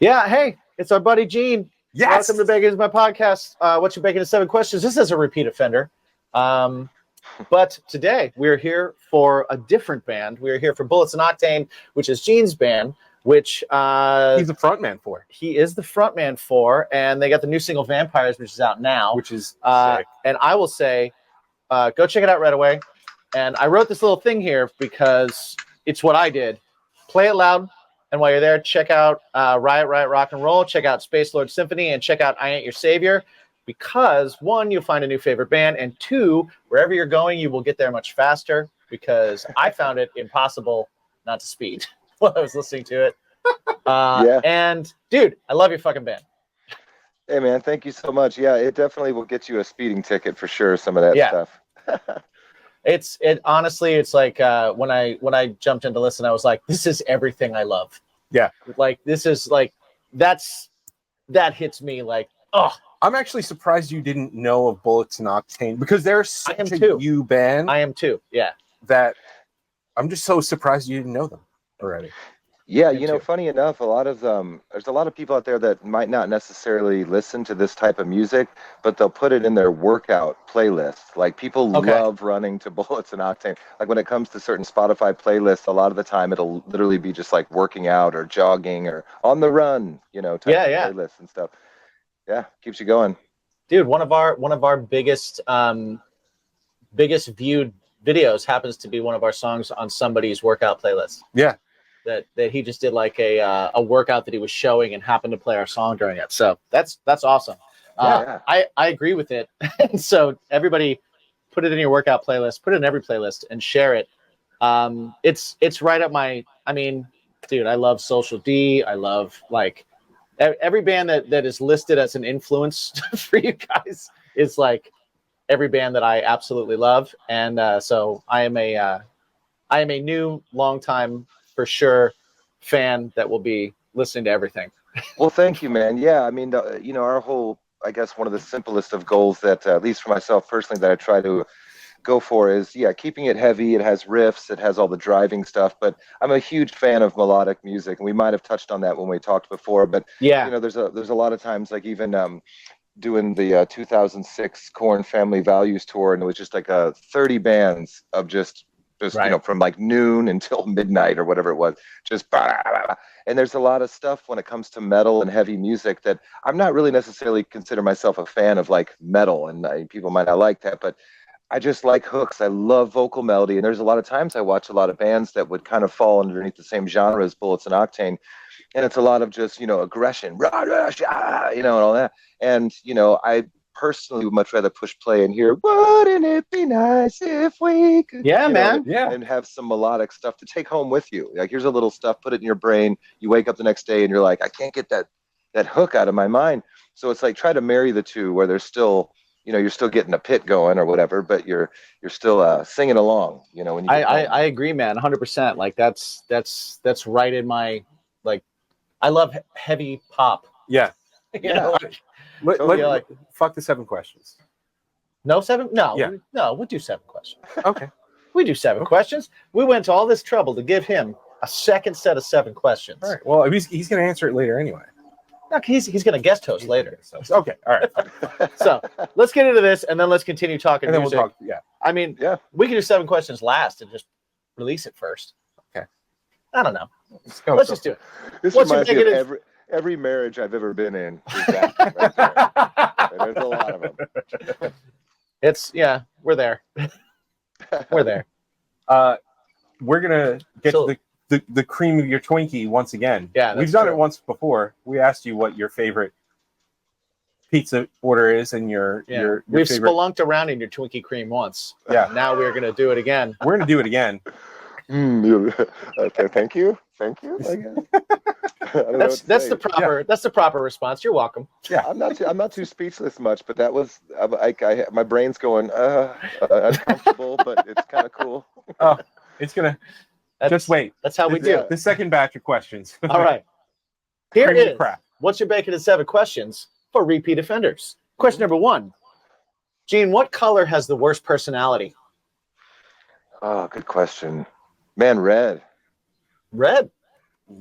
Yeah, hey, it's our buddy Gene. Yes. Welcome to Bacon is My Podcast. What you bacon is 7 questions. This is a repeat offender. But today we're here for a different band. We're here for Bullets Octane, which is Gene's band, which he's the frontman for. He is the frontman for, and they got the new single Vampires, which is out now. Which is sick. And I will say, go check it out right away. And I wrote this little thing here because it's what I did. Play it loud. And while you're there, check out Riot Rock and Roll, check out Space Lord Symphony, and check out I Ain't Your Savior. Because, one, you'll find a new favorite band, and two, wherever you're going, you will get there much faster, because I found it impossible not to speed while I was listening to it. Yeah. And, dude, I love your fucking band. Hey, man, thank you so much. Yeah, it definitely will get you a speeding ticket for sure, some of that stuff. Honestly, it's like when I jumped in to listen, I was like, this is everything I love. Yeah. Like, this is like, that hits me like, oh. I'm actually surprised you didn't know of Bullets and Octane, because they're such a you band. I am too, yeah. That I'm just so surprised you didn't know them already. Yeah, you know, funny enough, there's a lot of people out there that might not necessarily listen to this type of music, but they'll put it in their workout playlist. Like, people love running to Bullets and Octane. Like, when it comes to certain Spotify playlists, a lot of the time it'll literally be just like working out or jogging or on the run, you know, type of playlists and stuff. Yeah, keeps you going. Dude, one of our biggest viewed videos happens to be one of our songs on somebody's workout playlist. Yeah. That he just did like a workout that he was showing and happened to play our song during it. So that's awesome. I agree with it. So everybody, put it in your workout playlist, put it in every playlist, and share it. It's right up my. I mean, dude, I love Social D. I love like every band that is listed as an influence for you guys is like every band that I absolutely love. And so I am a new longtime, for sure, fan that will be listening to everything. Well, thank you, man. Yeah, I mean, our whole, I guess, one of the simplest of goals that, at least for myself personally, that I try to go for is, keeping it heavy. It has riffs, it has all the driving stuff, but I'm a huge fan of melodic music, and we might have touched on that when we talked before. But there's a lot of times, like even doing the 2006 Korn Family Values tour, and it was just like 30 bands of just from like noon until midnight or whatever it was, just and there's a lot of stuff when it comes to metal and heavy music that I'm not really necessarily consider myself a fan of, like metal, and people might not like that, but I just like hooks. I love vocal melody, and there's a lot of times I watch a lot of bands that would kind of fall underneath the same genre as Bullets and Octane, and it's a lot of just aggression, and all that, and I personally would much rather push play and hear, wouldn't it be nice if we could, and have some melodic stuff to take home with you. Like, here's a little stuff, put it in your brain. You wake up the next day and you're like, I can't get that hook out of my mind. So it's like, try to marry the two, where there's still, you're still getting a pit going or whatever, but you're still singing along, when you I agree, man, 100%. Like, that's right in my, like, I love heavy pop. Yeah. Fuck the 7 questions. No 7? No. Yeah. We'll do 7 questions. Okay. We do 7 questions. We went to all this trouble to give him a second set of 7 questions. All right. Well, he's going to answer it later anyway. No, he's going to guest host later. So. Okay. All right. So let's get into this, and then let's continue talking and then music. We'll talk. Yeah. I mean, we can do 7 questions last and just release it first. Okay. I don't know. Let's just do it. This reminds me of every marriage I've ever been in. Exactly, right there. There's a lot of them. We're there. We're there. We're gonna get to the cream of your Twinkie once again. Yeah, we've done it once before. We asked you what your favorite pizza order is, and your we've favorite... spelunked around in your Twinkie cream once. Yeah. Now we're gonna do it again. We're gonna do it again. Okay, thank you. I guess. That's the proper response. You're welcome. Yeah, I'm not too speechless much, but that was my brain's going uncomfortable, but it's kind of cool. Oh, it's gonna just wait. That's how we do it. The second batch of questions. All right. Here it is. What's your bacon and 7 questions for repeat offenders? Question number 1. Gene, what color has the worst personality? Oh, good question. Man, red. Red?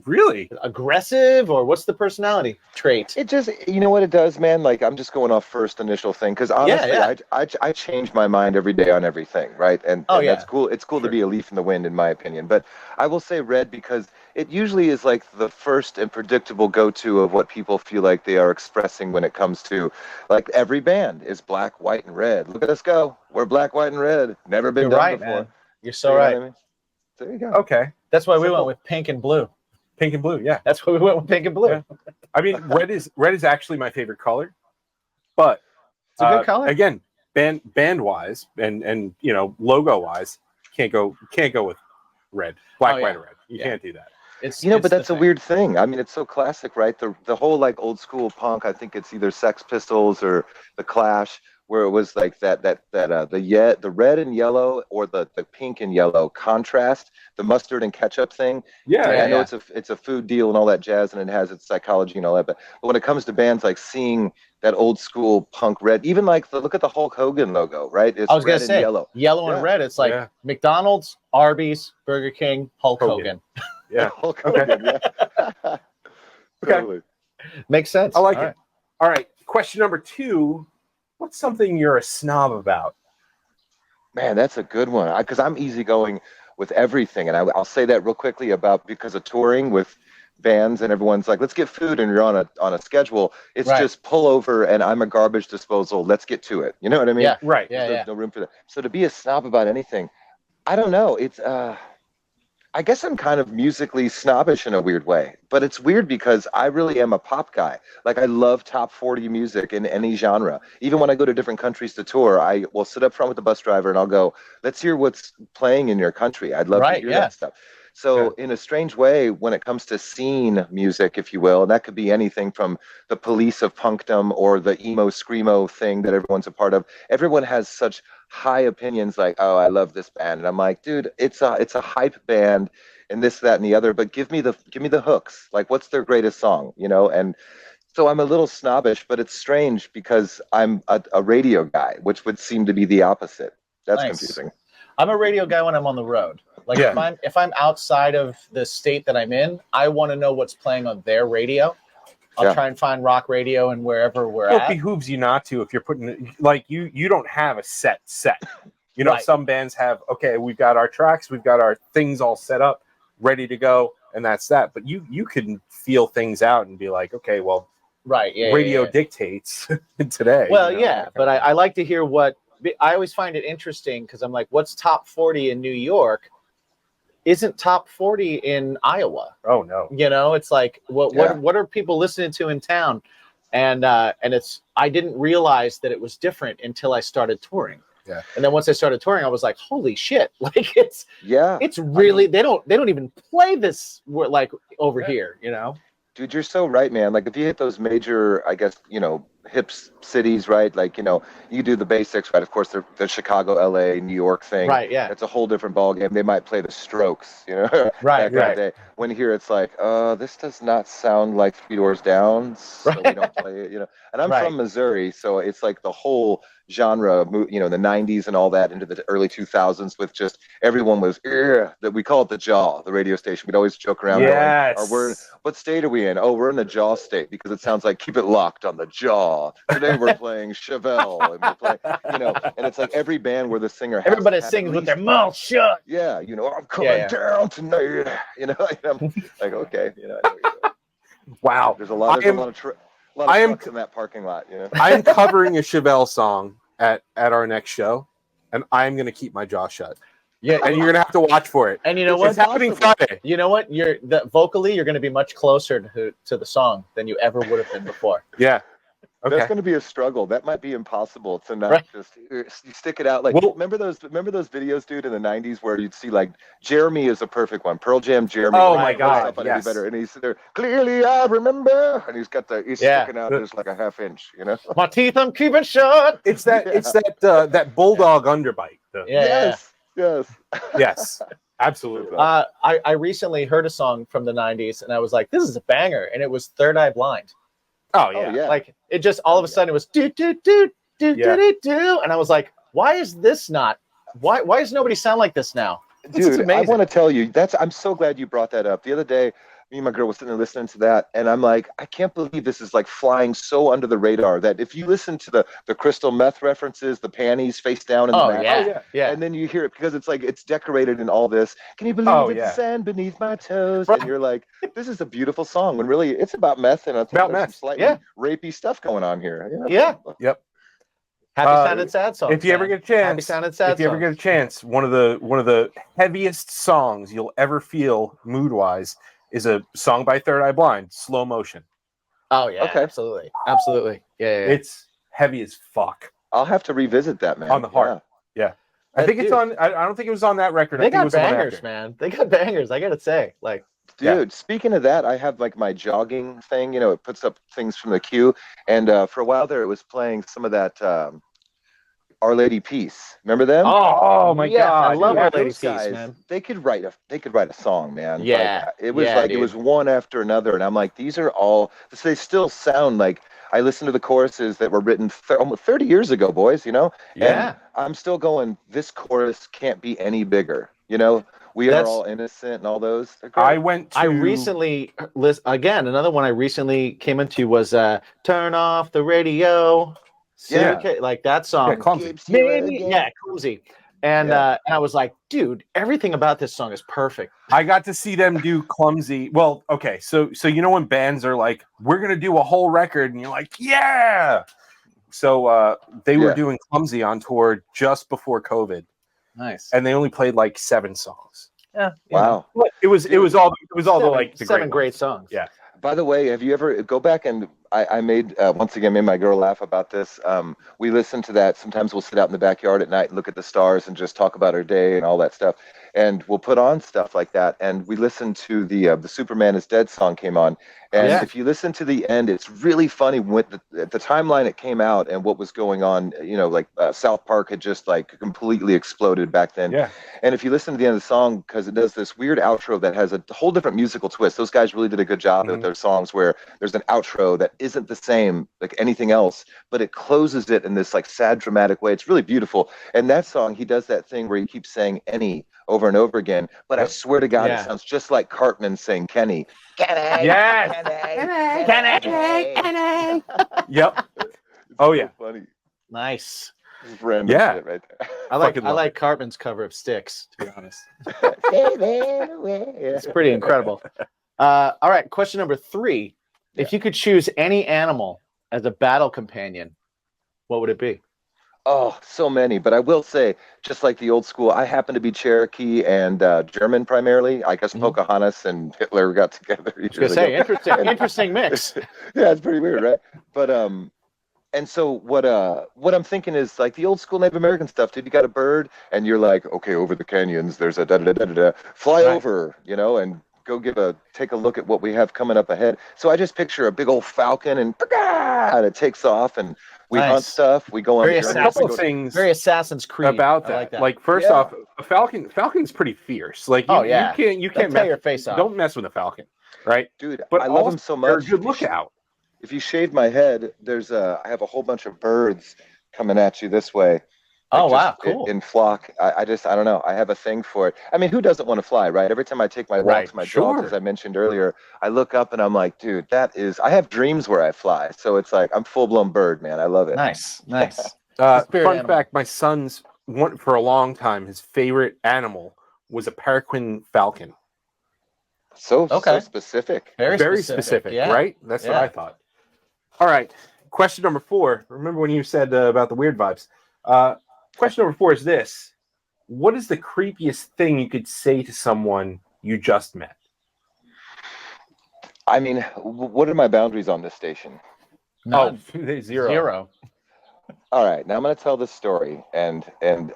Really? Aggressive, or what's the personality trait? It just, you know what it does, man? Like, I'm just going off first initial thing because honestly, I change my mind every day on everything, right? And that's cool. It's cool to be a leaf in the wind, in my opinion. But I will say red because it usually is like the first and predictable go-to of what people feel like they are expressing when it comes to, like, every band is black, white, and red. Look at us go. We're black, white, and red. Never been done before. Man. You're so right. What I mean? There you go. Okay. That's why we went with pink and blue. Pink and blue, yeah. That's why we went with pink and blue. Yeah. I mean, red is actually my favorite color, but it's a good color. Again, band wise and you know, logo wise, can't go with red, black, white, or red. You can't do that. But that's a weird thing. I mean, it's so classic, right? The whole like old school punk. I think it's either Sex Pistols or the Clash, where it was like the red and yellow or the pink and yellow contrast, the mustard and ketchup thing. I know it's a food deal and all that jazz, and it has its psychology and all that. But when it comes to bands, like seeing that old school punk red, even like look at the Hulk Hogan logo, right? It's I was gonna say yellow and red. It's like McDonald's, Arby's, Burger King, Hulk Hogan. Yeah. Hulk Hogan. Yeah. Totally. Makes sense. I like it. All right. Question number 2. What's something you're a snob about? Man, that's a good one. Because I'm easygoing with everything, and I'll say that real quickly because of touring with bands, and everyone's like, "Let's get food," and you're on a schedule. It's just pull over, and I'm a garbage disposal. Let's get to it. You know what I mean? Yeah. Right. There's no room for that. So to be a snob about anything, I don't know. It's I guess I'm kind of musically snobbish in a weird way, but it's weird because I really am a pop guy. Like, I love top 40 music in any genre. Even when I go to different countries to tour, I will sit up front with the bus driver and I'll go, "Let's hear what's playing in your country. I'd love to hear that stuff." So in a strange way, when it comes to scene music, if you will, and that could be anything from the Police of punkdom or the emo screamo thing that everyone's a part of, everyone has such high opinions, like, "Oh, I love this band," and I'm like, "Dude, it's a hype band and this, that, and the other, but give me the hooks. Like, what's their greatest song, you know?" And so I'm a little snobbish, but it's strange because I'm a radio guy, which would seem to be the opposite. That's confusing. I'm a radio guy when I'm on the road. Like, if I'm outside of the state that I'm in, I want to know what's playing on their radio. I'll try and find rock radio and wherever we're at. It behooves you not to if you're putting, like, you don't have a set. You know, some bands have, okay, we've got our tracks, we've got our things all set up, ready to go, and that's that. But you can feel things out and be like, okay, well, radio dictates today. Well, but I like to hear what, I always find it interesting because I'm like, what's top 40 in New York isn't top 40 in Iowa. Oh no. You know, it's like what are people listening to in town? And it's, I didn't realize that it was different until I started touring. Yeah. And then once I started touring, I was like, holy shit. Like, it's really, they don't even play this like over here, you know? Dude, you're so right, man. Like, if you hit those major, I guess, you know, hip cities, right? Like, you know, you do the basics, right? Of course, the Chicago, LA, New York thing. Right, yeah. It's a whole different ballgame. They might play the Strokes, you know? Right. When here it's like, this does not sound like Three Doors Down, so we don't play it, you know? And I'm from Missouri, so it's like the whole genre, you know, the 90s and all that into the early 2000s with just everyone was, that we call it the Jaw, the radio station. We'd always joke around. Yes. Going, what state are we in? Oh, we're in the Jaw state because it sounds like keep it locked on the Jaw. Today we're playing Chevelle, and we're playing, you know, and it's like every band where the singer has everybody sings with their mouth shut. Yeah, you know, I'm coming down tonight. You know, and I'm like, okay, you know. I know what you're doing. Wow, there's a lot of trucks in that parking lot. You know, I am covering a Chevelle song at our next show, and I'm going to keep my jaw shut. Yeah, and you're going to have to watch for it. And you know what? It's happening Friday. You know what? Vocally, you're going to be much closer to the song than you ever would have been before. Yeah. Okay. That's going to be a struggle. That might be impossible to not just you stick it out. Like, remember those videos, dude, in the 90s where you'd see, like, Jeremy is a perfect one. Pearl Jam Jeremy. Oh my God. Yes. Better. And he's there, clearly I remember. And he's sticking out just like a half inch, you know? My teeth I'm keeping shut. It's that bulldog underbite. Yes. Absolutely. I recently heard a song from the 90s and I was like, this is a banger. And it was Third Eye Blind. Oh yeah. Like, it just all of a sudden it was do do do do do do, and I was like, why is this not? Why does nobody sound like this now? Dude, I want to tell you, I'm so glad you brought that up. The other day, me and my girl was sitting there listening to that, and I'm like, I can't believe this is like flying so under the radar that if you listen to the crystal meth references, the panties face down in the back, and then you hear it because it's like it's decorated in all this. Can you believe it's the sand beneath my toes? And you're like, this is a beautiful song when really it's about meth, and I think there's some slightly rapey stuff going on here. Yep. Happy sounded sad songs. If you ever get a chance, happy sounded sad if you ever get a chance, one of the heaviest songs you'll ever feel mood wise is a song by Third Eye Blind, Slow Motion. Oh yeah, absolutely. Yeah. It's heavy as fuck. I'll have to revisit that, man. On the heart. Yeah. I think it's on. I don't think it was on that record. They got bangers, man. They got bangers. I gotta say, like. Dude, speaking of that, I have like my jogging thing, it puts up things from the queue. And for a while there, it was playing some of that Our Lady Peace. Remember them? Oh my God. I love Our Lady Peace, man. They could write a song, man. Yeah. Like, it was it was one after another. And I'm like, these are all, they still sound like, I listened to the choruses that were written almost 30 years ago, boys, Yeah. And I'm still going, this chorus can't be any bigger, We Are All Innocent and all those. I recently, again, another one I recently came into was Turn Off the Radio. Like that song. Yeah, Clumsy. Clumsy. And I was like, dude, everything about this song is perfect. I got to see them do Clumsy. Well, okay, so when bands are like, we're gonna do a whole record, and you're like, yeah. So they were doing Clumsy on tour just before COVID. Nice. And they only played like 7 songs. Yeah. Wow. But it was all the 7 great songs. Yeah. By the way, have you ever go back and I made once again made my girl laugh about this. We listen to that. Sometimes we'll sit out in the backyard at night and look at the stars and just talk about our day and all that stuff. And we'll put on stuff like that. And we listened to the Superman is Dead song came on. And if you listen to the end, it's really funny with the timeline it came out and what was going on. South Park had just like completely exploded back then. Yeah. And if you listen to the end of the song, because it does this weird outro that has a whole different musical twist. Those guys really did a good job with their songs where there's an outro that isn't the same like anything else, but it closes it in this like sad, dramatic way. It's really beautiful. And that song, he does that thing where he keeps saying any over and over again. But I swear to God, it sounds just like Cartman saying Kenny. Kenny. Yes. Kenny. Yep. Oh yeah. Funny. Nice. Random shit right there. I like Cartman's cover of Styx, to be honest. It's pretty incredible. All right, question number 3. If you could choose any animal as a battle companion, what would it be? Oh, so many. But I will say, just like the old school, I happen to be Cherokee and German primarily. I guess Pocahontas and Hitler got together. I was going to say, interesting mix. Yeah, it's pretty weird, right? But and so what I'm thinking is like the old school Native American stuff, dude. You got a bird and you're like, okay, over the canyons, there's a da-da-da-da-da-da. Fly over, and go take a look at what we have coming up ahead. So I just picture a big old falcon and it takes off and we hunt stuff. We go on a couple of things. Very Assassin's Creed about that. Like first off, a falcon's pretty fierce. Like you can't tear your face off. Don't mess with a falcon, right? Dude, but I love them so much. They're a good lookout. If you shave my head, I have a whole bunch of birds coming at you this way. Oh, wow, cool. In flock. I don't know. I have a thing for it. I mean, who doesn't want to fly, right? Every time I take my walk to my dogs, as I mentioned earlier, I look up and I'm like, dude, I have dreams where I fly. So it's like, I'm full-blown bird, man. I love it. Nice. Fun fact, my son's, for a long time, his favorite animal was a peregrine falcon. So specific. Very specific, right? That's what I thought. All right. Question number 4. Remember when you said about the weird vibes? Question number 4 is this. What is the creepiest thing you could say to someone you just met? I mean, what are my boundaries on this station? None. Oh, zero. All right, now I'm going to tell this story, and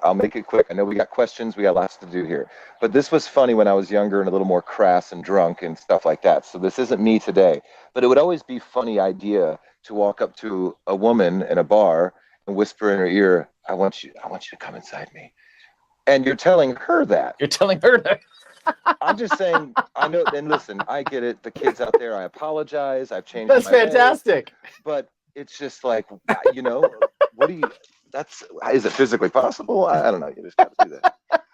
I'll make it quick. I know we got questions, we got lots to do here. But this was funny when I was younger and a little more crass and drunk and stuff like that. So this isn't me today. But it would always be a funny idea to walk up to a woman in a bar and whisper in her ear, I want you to come inside me. And you're telling her that. I'm just saying, I know, and listen, I get it. The kids out there, I apologize. I've changed That's fantastic. But it's just like, what do you, is it physically possible? I don't know. You just got to do that.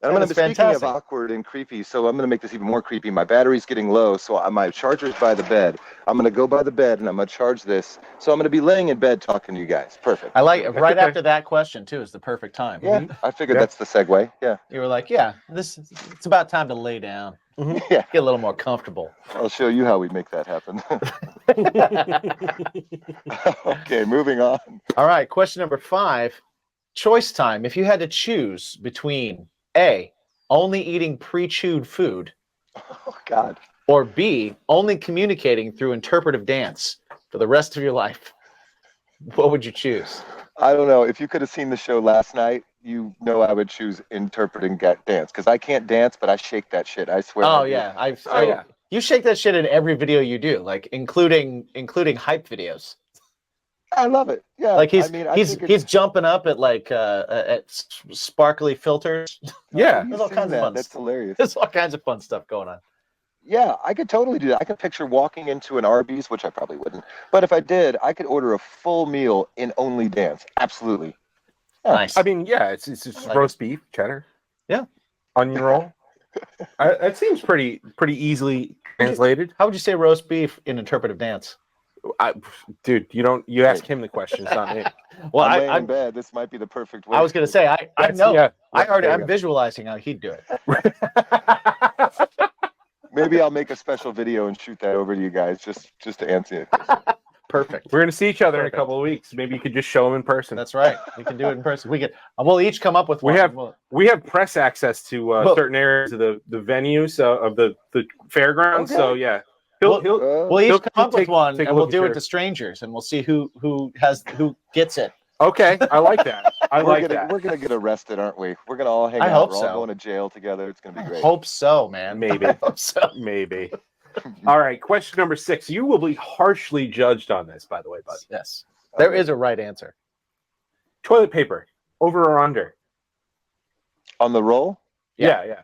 And I'm going to be speaking of awkward and creepy, so I'm going to make this even more creepy. My battery's getting low, so my charger's by the bed. I'm going to go by the bed and I'm going to charge this. So I'm going to be laying in bed talking to you guys. Perfect. I like it. Right after that question too is the perfect time. Yeah, I figured that's the segue. Yeah. You were like, yeah, it's about time to lay down. Yeah. Get a little more comfortable. I'll show you how we make that happen. Okay, moving on. All right, question number 5. Choice time. If you had to choose between A, only eating pre-chewed food, oh God, or B, only communicating through interpretive dance for the rest of your life, what would you choose? I don't know. If you could have seen the show last night, you know I would choose interpreting dance, because I can't dance, but I shake that shit. I swear. Oh yeah, you shake that shit in every video you do, like including hype videos. I love it. Yeah, like he's jumping up at like at sparkly filters. Yeah, there's all kinds of fun. That's hilarious. There's all kinds of fun stuff going on. Yeah, I could totally do that. I could picture walking into an Arby's, which I probably wouldn't, but if I did, I could order a full meal in only dance. Absolutely. Yeah. Nice. I mean, yeah, it's just like roast beef, cheddar. Yeah, onion roll. It seems pretty easily translated. How would you say roast beef in interpretive dance? Dude, you ask him the questions, not me. Well, I'm in bed. This might be the perfect way. I was going to say, I know. Yeah, I'm visualizing how he'd do it. Maybe I'll make a special video and shoot that over to you guys just to answer it. Perfect. We're going to see each other in a couple of weeks. Maybe you could just show them in person. That's right. We can do it in person. We'll each come up with one. We have press access to certain areas of the venues of the fairgrounds. Okay. So yeah. We'll each come up with one, and we'll do it to strangers, and we'll see who gets it. Okay, I like that. We're gonna get arrested, aren't we? We're gonna all hang out. We're all going to jail together. It's gonna be great. I hope so, man. Maybe. I hope so. Maybe. All right, question number 6. You will be harshly judged on this, by the way, bud. Yes. There is a right answer. Toilet paper, over or under? On the roll? Yeah.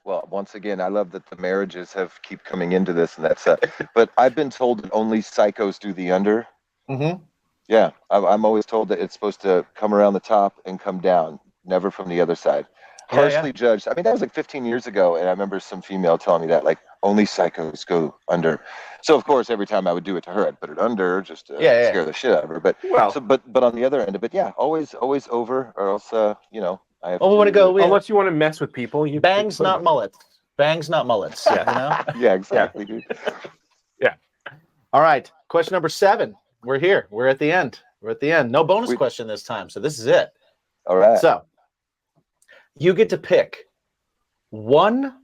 Well, once again, I love that the marriages keep coming into this, and that's but I've been told that only psychos do the under. Mm-hmm. Yeah, I'm always told that it's supposed to come around the top and come down, never from the other side. Harshly judged. I mean, that was like 15 years ago, and I remember some female telling me that, like, only psychos go under. So, of course, every time I would do it to her, I'd put it under just to scare the shit out of her. But but on the other end of it, always over, or else, I have. Oh, we want to go. Unless you want to mess with people, bangs, not mullets. Bangs, not mullets. Yeah, Yeah, exactly, dude. Yeah. All right. Question number 7. We're here. We're at the end. No bonus question this time. So this is it. All right. So you get to pick one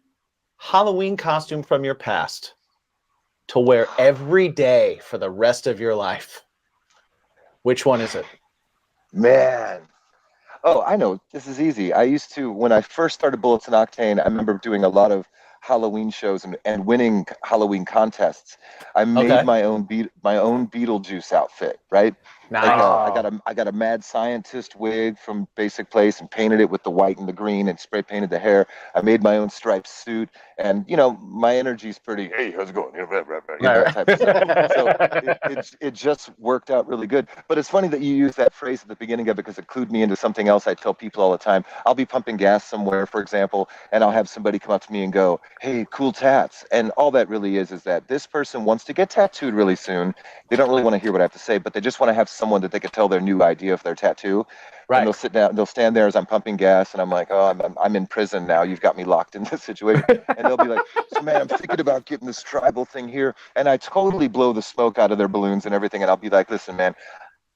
Halloween costume from your past to wear every day for the rest of your life. Which one is it? Man. Oh, I know. This is easy. I used to, when I first started Bullets and Octane, I remember doing a lot of Halloween shows and winning Halloween contests. I made my own Beetlejuice outfit, right? Nice. I got a mad scientist wig from Basic Place and painted it with the white and the green and spray painted the hair. I made my own striped suit, and my energy's pretty. Hey, how's it going? That type of stuff. So it just worked out really good. But it's funny that you use that phrase at the beginning of it, because it clued me into something else I tell people all the time. I'll be pumping gas somewhere, for example, and I'll have somebody come up to me and go, "Hey, cool tats." And all that really is that this person wants to get tattooed really soon. They don't really want to hear what I have to say, but they just want to have someone that they could tell their new idea of their tattoo. Right. And they'll sit down, they'll stand there as I'm pumping gas, and I'm like, "Oh, I'm in prison now. You've got me locked in this situation." And they'll be like, "So man, I'm thinking about getting this tribal thing here." And I totally blow the smoke out of their balloons and everything. And I'll be like, "Listen, man,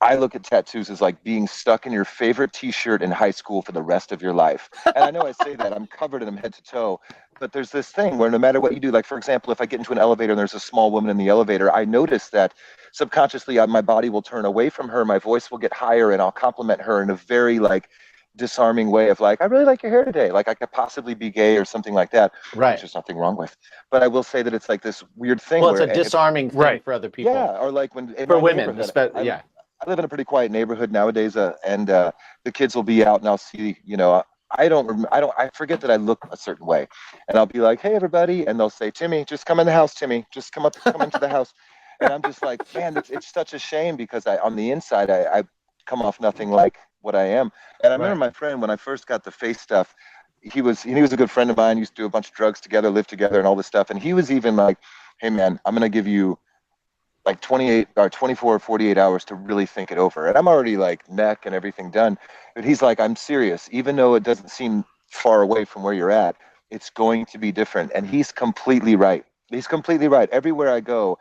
I look at tattoos as like being stuck in your favorite t-shirt in high school for the rest of your life." And I know I say that, I'm covered in them head to toe, but there's this thing where no matter what you do, like, for example, if I get into an elevator and there's a small woman in the elevator, I notice that subconsciously my body will turn away from her, my voice will get higher, and I'll compliment her in a very like disarming way of like, "I really like your hair today. Like I could possibly be gay," or something like that. Right. Which there's nothing wrong with. But I will say that it's like this weird thing. Well, it's a disarming thing for other people. Yeah, or like when for women, especially. Yeah. I live in a pretty quiet neighborhood nowadays, and the kids will be out, and I'll see, I forget that I look a certain way, and I'll be like, "Hey, everybody," and they'll say, "Timmy, just come in the house, Timmy, just come into the house," and I'm just like, man, it's such a shame, because on the inside, I come off nothing like what I am. And I remember my friend, when I first got the face stuff, he was a good friend of mine. Used to do a bunch of drugs together, live together, and all this stuff. And he was even like, "Hey, man, I'm gonna give you like 28 or 24 or 48 hours to really think it over." And I'm already like neck and everything done. But he's like, "I'm serious. Even though it doesn't seem far away from where you're at, it's going to be different." And he's completely right. He's completely right. Everywhere I go,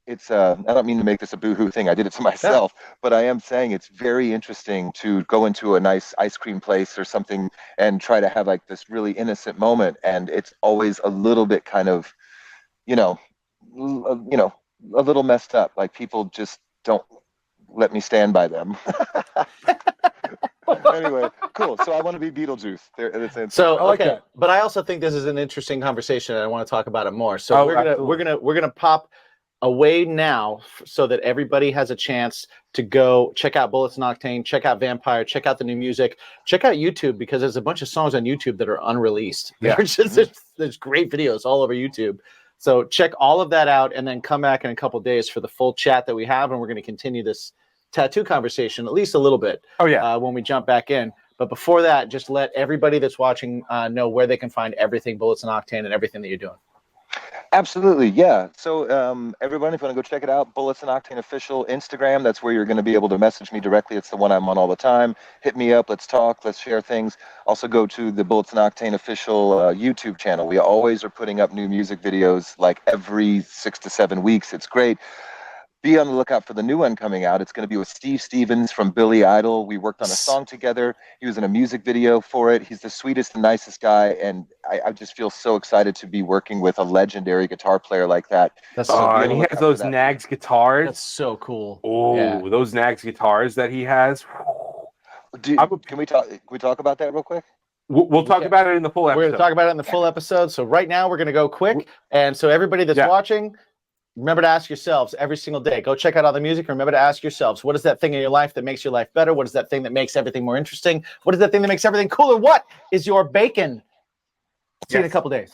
it's I don't mean to make this a boohoo thing. I did it to myself, but I am saying it's very interesting to go into a nice ice cream place or something and try to have like this really innocent moment. And it's always a little bit kind of, you know, a little messed up. Like people just don't let me stand by them. Anyway, cool. So I want to be Beetlejuice. So I like okay, that. but I also think this is an interesting conversation, and I want to talk about it more. So we're gonna pop away now so that everybody has a chance to go check out Bullets Octane, check out Vampire, check out the new music, check out YouTube, because there's a bunch of songs on YouTube that are unreleased. Yeah. There's great videos all over YouTube. So check all of that out, and then come back in a couple of days for the full chat that we have, and we're going to continue this tattoo conversation at least a little bit. Oh yeah. When we jump back in. But before that, just let everybody that's watching know where they can find everything Bullets and Octane and everything that you're doing. Absolutely, yeah. So everybody, if you want to go check it out, Bullets and Octane Official Instagram, that's where you're going to be able to message me directly. It's the one I'm on all the time. Hit me up, let's talk, let's share things. Also go to the Bullets and Octane Official YouTube channel. We always are putting up new music videos like every 6 to 7 weeks. It's great. Be on the lookout for the new one coming out. It's going to be with Steve Stevens from Billy Idol. We worked on a song together. He was in a music video for it. He's the sweetest and nicest guy, and I just feel so excited to be working with a legendary guitar player like that. And he has those Nags guitars. That's so cool. Oh, yeah. Those Nags guitars that he has. Can we talk about that real quick? We'll talk about it in the full episode. We're going to talk about it in the full episode. So right now we're going to go quick. And so everybody that's watching, remember to ask yourselves every single day, go check out all the music. Remember to ask yourselves, what is that thing in your life that makes your life better? What is that thing that makes everything more interesting? What is that thing that makes everything cooler? What is your bacon? See you in a couple days.